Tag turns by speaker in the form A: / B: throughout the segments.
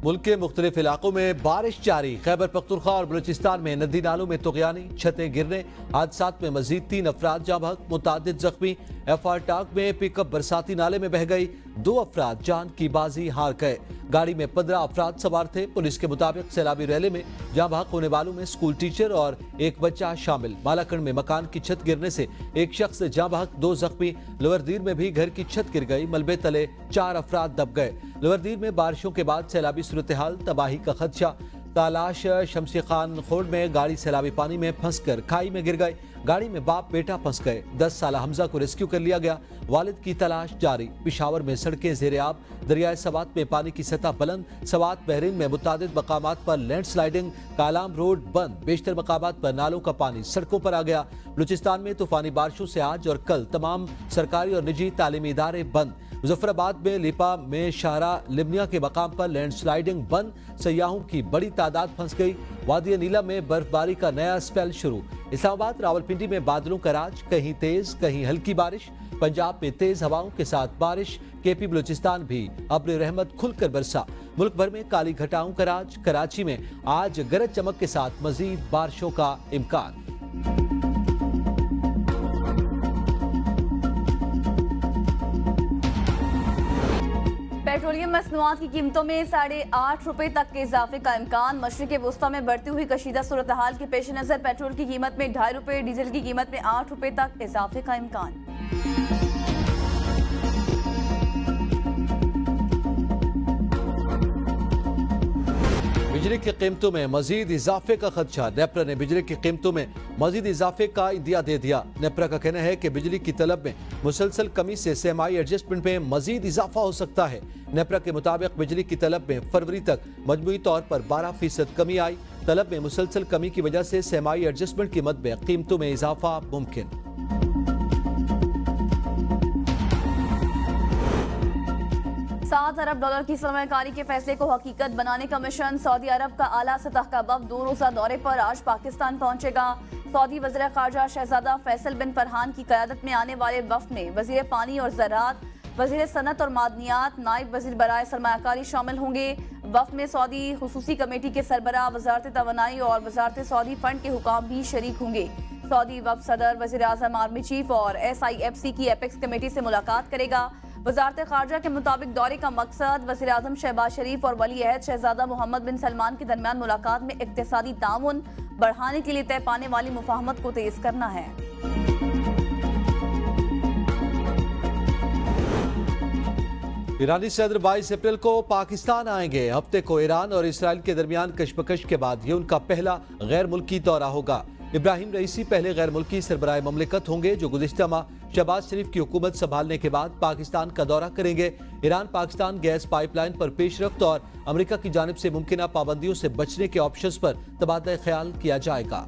A: मुल्क के मुख्तलिफ इलाकों में बारिश जारी। खैबर पख्तूनख्वा और बलूचिस्तान में नदी नालों में तुगयानी, छतें गिरने, हादसात में मजीद 3 अफराद जाँ बहक, मुतादिद जख्मी। एफआर टाक में पिकअप बरसाती नाले में बह गई, 2 अफराद जान की बाजी हार गए। गाड़ी में 15 अफराद सवार थे। पुलिस के मुताबिक सैलाबी रैली में जाँ बहक होने वालों में स्कूल टीचर और एक बच्चा शामिल। बालाकंड में मकान की छत गिरने से एक शख्स जाँ बहक, 2 जख्मी। लवरदीर में भी घर की छत गिर गई, मलबे तले 4 अफराद दब गए। लवरदीर में बारिशों के बाद सैलाबी सूरत हाल, तबाही का खदशा। तालाश शमशी खान खोड़ में गाड़ी सैलाबी पानी में फंसकर खाई में गिर गई। गाड़ी में बाप बेटा फंस गए। 10 साला हमजा को रेस्क्यू कर लिया गया। वालिद की तलाश जारी। पिशावर में सड़कें ज़ेर-ए-आब। दरियाए सवात में पानी की सतह बुलंद। सवात बहरीन में मुतादिद मकामात पर लैंडस्लाइडिंग। कालाम रोड बंद। बेशतर मकामात पर नालों का पानी सड़कों पर आ गया। बलूचिस्तान में तूफानी बारिशों से आज और कल तमाम सरकारी और निजी तालीमी इदारे बंद। मुजफ्फराबाद में लिपा में शाहरा लिमनिया के मकाम पर लैंडस्लाइडिंग बंद। सयाहों की बड़ी तादाद फंस गई। वादी नीला में बर्फबारी का नया स्पेल शुरू। इस्लामाबाद रावलपिंडी में बादलों का राज, कहीं तेज कहीं हल्की बारिश। पंजाब में तेज हवाओं के साथ बारिश। केपी बलूचिस्तान भी अब्र रहमत खुलकर बरसा। मुल्क भर में काली घटाओं का राज। कराची में आज गरज चमक के साथ मजीद बारिशों का इम्कान।
B: पेट्रोलियम मसनूआत की कीमतों में ₹8.5 तक के इजाफे का इम्कान। मशरिक़ वुस्ता में बढ़ती हुई कशीदा सूरत हाल के पेश नज़र पेट्रोल की कीमत में ₹2.5, डीजल की कीमत में ₹8 तक इजाफे का इम्कान।
A: बिजली की कीमतों में मजीद इजाफे का खदशा। नेपरा ने बिजली की कीमतों में मजीद इजाफे का इंदिया दे दिया। नेपरा का कहना है कि बिजली की तलब में मुसलसल कमी से सेमाई एडजस्टमेंट में मजीद इजाफा हो सकता है। नेपरा के मुताबिक बिजली की तलब में फरवरी तक मजमूई तौर पर 12% कमी आई। तलब में मुसलसल कमी की वजह से सेमाई एडजस्टमेंट की मद में कीमतों में इजाफा मुमकिन।
B: $7 अरब की सरमायाकारी के फैसले को हकीकत बनाने का मिशन। सऊदी अरब का आला सतह का वफ़द 2 रोज़ा दौरे पर आज पाकिस्तान पहुंचेगा। सऊदी वज़ीर ख़ारजा शहजादा फैसल बिन फरहान की क़यादत में आने वाले वफ़द में वज़ीर पानी और ज़राअत, वज़ीर सनत और मादनियात, नायब वज़ीर बराए सरमायाकारी शामिल होंगे। वफ़द में सऊदी खुसूसी कमेटी के सरबराह, वज़ारत तवानाई और वज़ारत सऊदी फंड के हुकाम भी शरीक होंगे। सऊदी वफ़द सदर, वज़ीर आज़म, आर्मी चीफ और SIFC की एपेक्स कमेटी से मुलाकात करेगा। वज़ारत ख़ारजा के मुताबिक दौरे का मकसद वज़ीर आज़म शहबाज शरीफ और वली अहद शहजादा मोहम्मद बिन सलमान के दरमियान मुलाकात में इक़्तिसादी ताउन बढ़ाने के लिए तय पाने वाली मुफ़ाहमत को तेज करना है।
A: ईरानी सदर 22 अप्रैल को पाकिस्तान आएंगे। हफ्ते को ईरान और इसराइल के दरमियान कशमकश के बाद ये उनका पहला गैर मुल्की दौरा होगा। इब्राहिम रईसी पहले गैर मुल्की सरबराह ममलिकत होंगे जो गुज़िश्ता माह शहबाज शरीफ की हुकूमत संभालने के बाद पाकिस्तान का दौरा करेंगे। ईरान पाकिस्तान गैस पाइपलाइन पर पेशरफ्त और अमेरिका की जानिब से मुमकिन पाबंदियों से बचने के ऑप्शंस पर तबादला ख्याल किया जाएगा।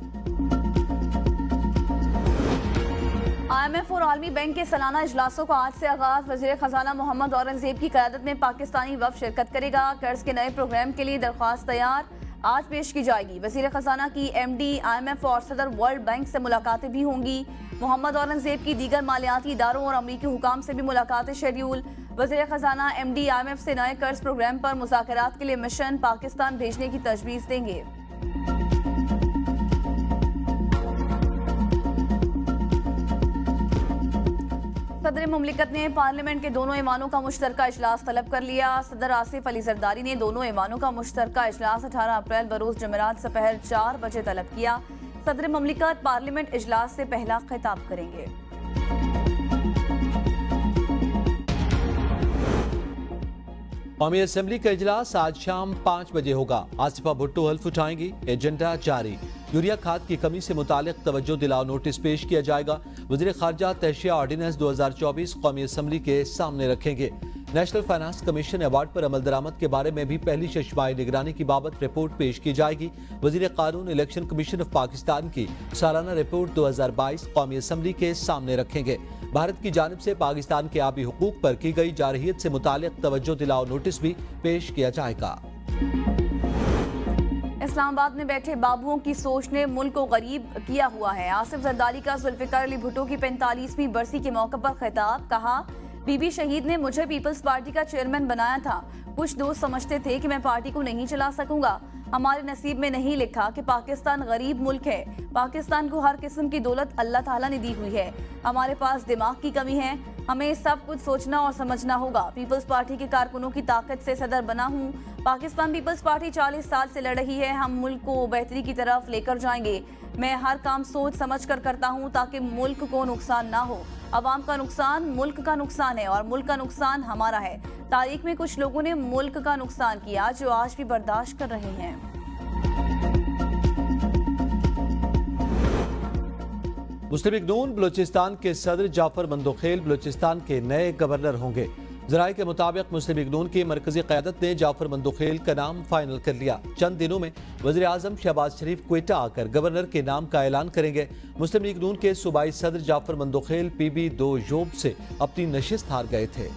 B: IMF और आलमी बैंक के सालाना इजलासों का आज से आगाज। वज़ीर खजाना मोहम्मद औरंगजेब की क़यादत में पाकिस्तानी वफ़द शिरकत करेगा। कर्ज के नए प्रोग्राम के लिए दरख्वास्त तैयार, आज पेश की जाएगी। वज़ीर खजाना की MD IMF और सदर वर्ल्ड बैंक से मुलाकातें भी होंगी। मोहम्मद औरंगजेब की दीगर मालियाती इदारों और अमरीकी हुकाम से भी मुलाकातें शेड्यूल। वज़ीर खजाना MD IMF से नए कर्ज प्रोग्राम पर मुज़ाकरात के लिए मिशन पाकिस्तान भेजने की तजवीज़ देंगे। सदर मुमलिकत ने पार्लियामेंट के दोनों ऐवानों का मुश्तरका इजलास तलब कर लिया। सदर आसिफ अली जरदारी ने दोनों ऐवानों का मुश्तरका इजलास 18 अप्रैल बरोज़ जुमेरात दोपहर 4 बजे तलब किया। सदर मुमलिकत पार्लियामेंट इजलास से पहला खिताब करेंगे।
A: कौमी असम्बली का इजलास आज शाम 5 बजे होगा। आसिफा भुट्टो हल्फ उठाएंगी। एजेंडा जारी। यूरिया खाद की कमी से मुतालिक तवज्जो दिलाओ नोटिस पेश किया जाएगा। वज़ीर ख़ारजा तहशिया ऑर्डिनेंस 2024 कौमी असम्बली के सामने रखेंगे। नेशनल फाइनेंस कमीशन अवार्ड पर अमल दरामद के बारे में भी पहली शशमाही निगरानी की बाबत रिपोर्ट पेश की जाएगी। वज़ीर कानून इलेक्शन कमीशन ऑफ पाकिस्तान की सालाना रिपोर्ट 2022 कौमी असम्बली के सामने रखेंगे। भारत की जानिब से पाकिस्तान के आबी हुकूक पर की गई जारहियत से मुतालिक तवज्जो दिलाओ नोटिस भी पेश किया जाएगा।
B: इस्लामाबाद में बैठे बाबुओं की सोच ने मुल्क को गरीब किया हुआ है। आसिफ जरदारी का जुल्फिकार अली भुट्टो की 45वीं बरसी के मौके पर खिताब। कहा, बीबी शहीद ने मुझे पीपल्स पार्टी का चेयरमैन बनाया था। कुछ दोस्त समझते थे कि मैं पार्टी को नहीं चला सकूंगा। हमारे नसीब में नहीं लिखा कि पाकिस्तान गरीब मुल्क है। पाकिस्तान को हर किस्म की दौलत अल्लाह ताला ने दी हुई है। हमारे पास दिमाग की कमी है। हमें सब कुछ सोचना और समझना होगा। पीपल्स पार्टी के कारकुनों की ताकत से सदर बना हूँ। पाकिस्तान पीपल्स पार्टी 40 साल से लड़ रही है। हम मुल्क को बेहतरी की तरफ लेकर जाएंगे। मैं हर काम सोच समझ कर करता हूँ ताकि मुल्क को नुकसान ना हो। अवाम का नुकसान मुल्क का नुकसान है और मुल्क का नुकसान हमारा है। तारीख में कुछ लोगों ने मुल्क का नुकसान किया जो आज भी बर्दाश्त कर रहे हैं।
A: मुस्लिम लीग नून बलूचिस्तान के सदर जाफर मंदोखेल बलूचिस्तान के नए गवर्नर होंगे। जराये के मुताबिक मुस्लिम लीग नून की मरकजी क़यादत ने जाफर मंदोखेल का नाम फाइनल कर लिया। चंद दिनों में वज़ीर आज़म शहबाज शरीफ क्वेटा आकर गवर्नर के नाम का ऐलान करेंगे। मुस्लिम लीग नून के सूबाई सदर जाफर मंदोखेल PB 2 योब से अपनी नशिस्त हार गए थे।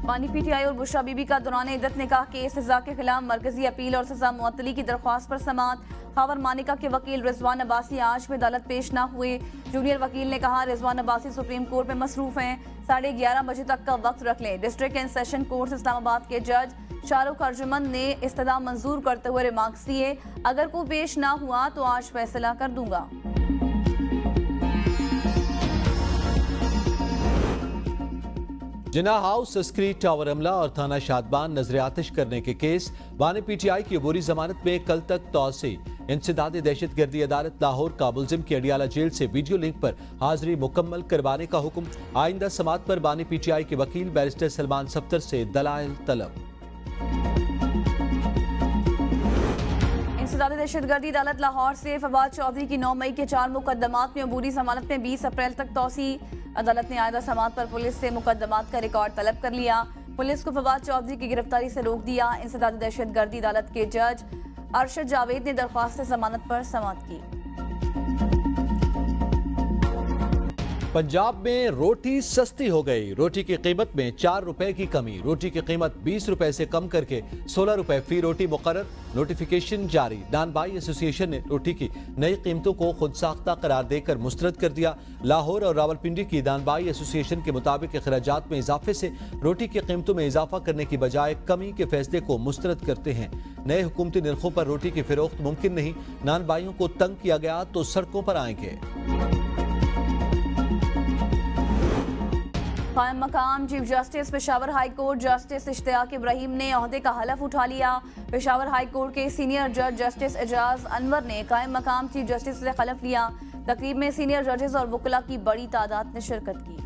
B: बानी PTI और बुशरा बीबी का दौरान इद्दत निकाह केस सजा के खिलाफ मरकजी अपील और सजा मुअत्तली की दरख्वास्त पर समाअत। खावर मानिका के वकील रिजवान अब्बासी आज में अदालत पेश न हुए। जूनियर वकील ने कहा रिजवान अब्बासी सुप्रीम कोर्ट में मसरूफ हैं। 11:30 बजे तक का वक्त रख लें। District and session court Islamabad के जज शाहरुख अर्जुमन ने इस्तदा मंजूर करते हुए रिमार्क्स दिए, अगर को पेश ना हुआ तो आज फैसला कर दूंगा।
A: जिन्ना हाउस अस्करी टावर हमला और थाना शादबान नजर आतिश करने के केस बानी PTI की अबूरी जमानत में कल तक तौसी। इंसदाद दहशत गर्दी अदालत लाहौर का मुलजिम की अडियाला जेल से वीडियो लिंक पर हाजिरी मुकम्मल करवाने का हुक्म। आइंदा समात पर बानी PTI के वकील बैरिस्टर सलमान सफ्तर से दलाइल तलब।
B: इंसदाद दहशतगर्दी अदालत लाहौर से फवाद चौधरी की 9 मई के 4 मुकदमात में अबूरी जमानत में 20 अप्रैल तक तौसी। अदालत ने आइंदा समात पर पुलिस से मुकदमात का रिकॉर्ड तलब कर लिया। पुलिस को फवाद चौधरी की गिरफ्तारी से रोक दिया। इंसदाद दहशतगर्दी अदालत के जज अरशद जावेद ने दरख्वास्त जमानत पर समाअत की।
A: पंजाब में रोटी सस्ती हो गई। रोटी की कीमत में 4 रुपए की कमी। रोटी की कीमत 20 रुपए से कम करके 16 रुपए फी रोटी मुकर्रर। नोटिफिकेशन जारी। नान बाई एसोसिएशन ने रोटी की नई कीमतों को खुद साख्ता करार देकर मुस्तरद कर दिया। लाहौर और रावलपिंडी की नान बाई एसोसिएशन के मुताबिक अखराजात में इजाफे से रोटी की कीमतों में इजाफा करने की बजाय कमी के फैसले को मुस्तरद करते हैं। नए हुकूमती निर्खों पर रोटी की फरोख्त मुमकिन नहीं। नान बाइयों को तंग किया गया तो सड़कों पर आएंगे।
B: कायम मकाम chief justice Peshawar high court justice Ishtiaq Ibrahim ने ओहदे का हलफ उठा लिया। पेशावर हाई कोर्ट के सीनियर जज जस्टिस एजाज अनवर ने कायम मकाम चीफ जस्टिस से हलफ लिया। तकरीब में सीनियर जजेस और वकला की बड़ी तादाद ने शिरकत की।